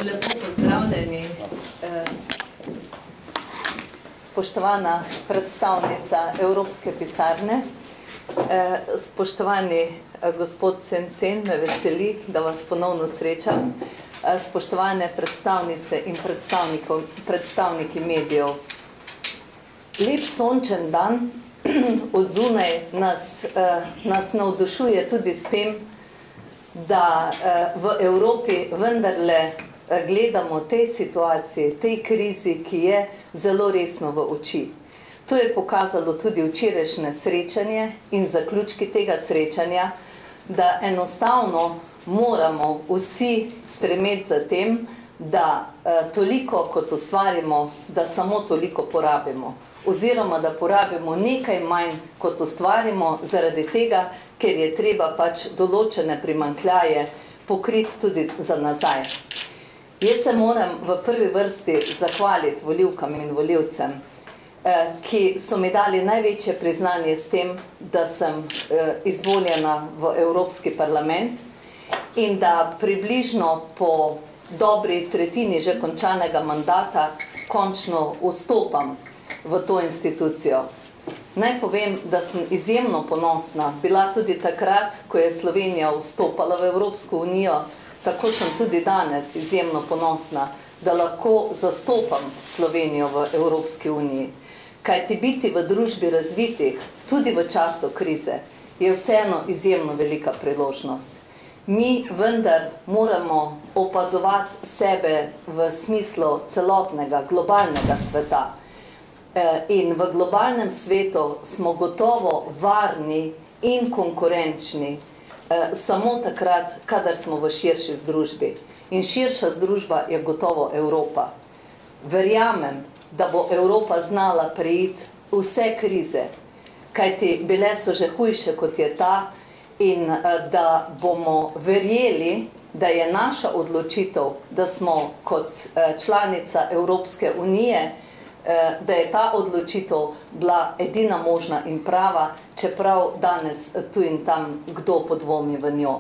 Lepo pozdravljeni, spoštovana predstavnica Evropske pisarne, spoštovani gospod Sensen, me veseli, da vas ponovno srečam, spoštovane predstavnice in predstavniki medijev. Lep sončen dan od zunaj nas navdušuje tudi s tem, da v Evropi vendarle gledamo tej situaciji, tej krizi, ki je zelo resno v oči. To je pokazalo tudi včerajšnje srečanje in zaključki tega srečanja, da enostavno moramo vsi stremeti za tem, da toliko kot ustvarimo, da samo toliko porabimo. Oziroma, da porabimo nekaj manj, kot ustvarimo, zaradi tega, ker je treba pač določene primanjkljaje pokriti tudi za nazaj. Jaz se moram v prvi vrsti zahvaliti volivkam in volivcem, ki so mi dali največje priznanje s tem, da sem izvoljena v Evropski parlament in da približno po dobri tretjini že končanega mandata končno vstopam v to institucijo. Naj povem, da sem izjemno ponosna, bila tudi takrat, ko je Slovenija vstopala v Evropsko unijo, tako sem tudi danes izjemno ponosna, da lahko zastopam Slovenijo v Evropski uniji. Kajti biti v družbi razvitih, tudi v času krize, je vseeno izjemno velika priložnost. Mi vendar moramo opazovati sebe v smislu celotnega, globalnega sveta. In v globalnem svetu smo gotovo varni in konkurenčni samo takrat, kadar smo v širši združbi. In širša združba je gotovo Evropa. Verjamem, da bo Evropa znala preiti vse krize, kajti bile so že hujše, kot je ta, in da bomo verjeli, da je naša odločitev, da smo kot članica Evropske unije, da je ta odločitev bila edina možna in prava, čeprav danes tu in tam kdo podvomi v njo.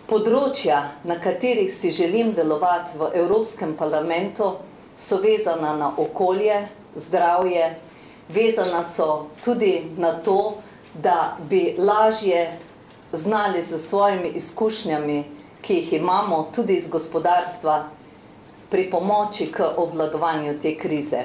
Področja, na katerih si želim delovati v Evropskem parlamentu, so vezana na okolje, zdravje, vezana so tudi na to, da bi lažje znali s svojimi izkušnjami, ki jih imamo tudi iz gospodarstva, pri pomoči k obvladovanju te krize.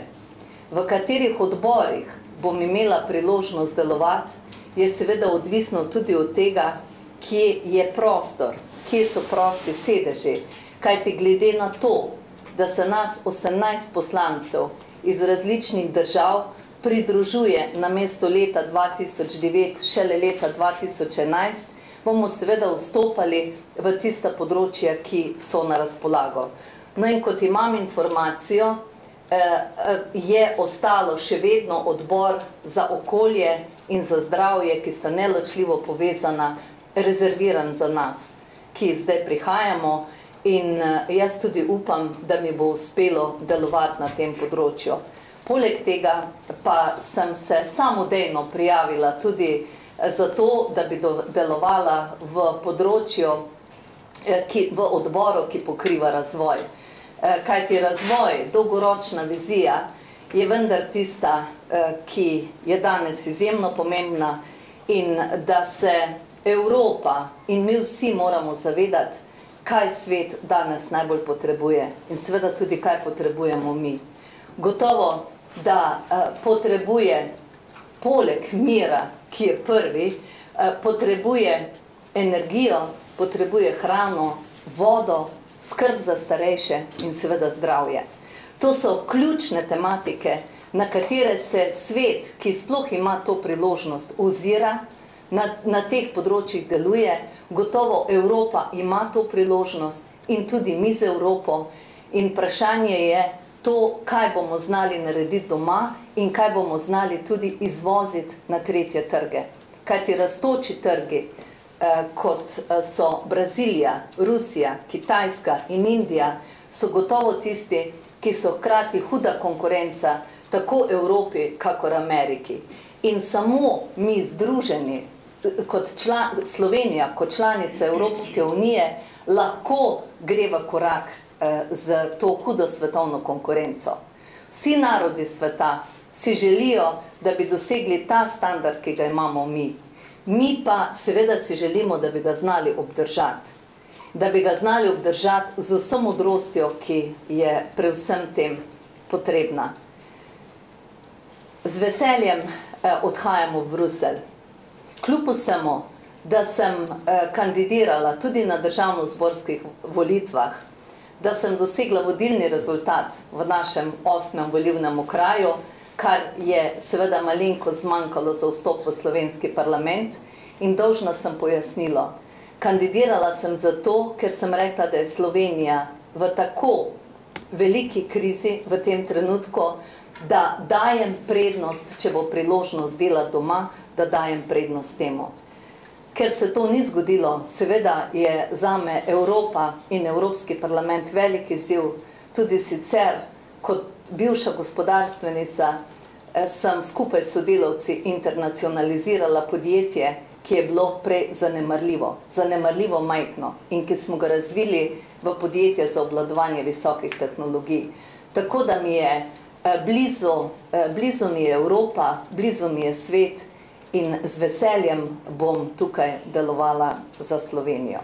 V katerih odborih bom imela priložnost delovati, je seveda odvisno tudi od tega, kje je prostor, kje so prosti sedeži. Kajti glede na to, da se nas 18 poslancev iz različnih držav pridružuje namesto leta 2009, šele leta 2011, bomo seveda vstopali v tista področja, ki so na razpolago. No in kot imam informacijo, je ostalo še vedno odbor za okolje in za zdravje, ki sta neločljivo povezana, rezerviran za nas, ki zdaj prihajamo, in jaz tudi upam, da mi bo uspelo delovati na tem področju. Poleg tega pa sem se samodejno prijavila tudi zato, da bi delovala v področju, v odboru, ki pokriva razvoj. Kajti razvoj, dolgoročna vizija je vendar tista, ki je danes izjemno pomembna, in da se Evropa in mi vsi moramo zavedati, kaj svet danes najbolj potrebuje in seveda tudi, kaj potrebujemo mi. Gotovo, da potrebuje poleg mira, ki je prvi, potrebuje energijo, potrebuje hrano, vodo, skrb za starejše in seveda zdravje. To so ključne tematike, na katere se svet, ki sploh ima to priložnost, ozira, na teh področjih deluje. Gotovo Evropa ima to priložnost in tudi mi z Evropo. In vprašanje je to, kaj bomo znali narediti doma in kaj bomo znali tudi izvoziti na tretje trge. Kajti rastoči trgi, kot so Brazilija, Rusija, Kitajska in Indija, so gotovo tisti, ki so hkrati huda konkurenca tako Evropi, kakor Ameriki. In samo mi združeni, kot Slovenija, kot članica Evropske unije, lahko gre v korak z to hudo svetovno konkurenco. Vsi narodi sveta si želijo, da bi dosegli ta standard, ki ga imamo mi. Mi pa seveda si želimo, da bi ga znali obdržati. Da bi ga znali obdržati z vso modrostjo, ki je pri vsem tem potrebna. Z veseljem odhajamo v Bruselj. Kljub vsemu, da sem kandidirala tudi na državnozborskih volitvah, da sem dosegla vodilni rezultat v našem 8. volilnem okraju, kar je seveda malenkost zmanjkalo za vstop v slovenski parlament, in dolžna sem pojasnilo. Kandidirala sem zato, ker sem rekla, da je Slovenija v tako veliki krizi v tem trenutku, da dajem prednost, če bo priložnost delati doma, da dajem prednost temu. Ker se to ni zgodilo, seveda je zame Evropa in Evropski parlament velik izziv. Tudi sicer, kot bivša gospodarstvenica, sem skupaj s sodelavci internacionalizirala podjetje, ki je bilo prej zanemarljivo majhno in ki smo ga razvili v podjetje za obvladovanje visokih tehnologij. Tako da mi je blizu mi je Evropa, blizu mi je svet in z veseljem bom tukaj delovala za Slovenijo.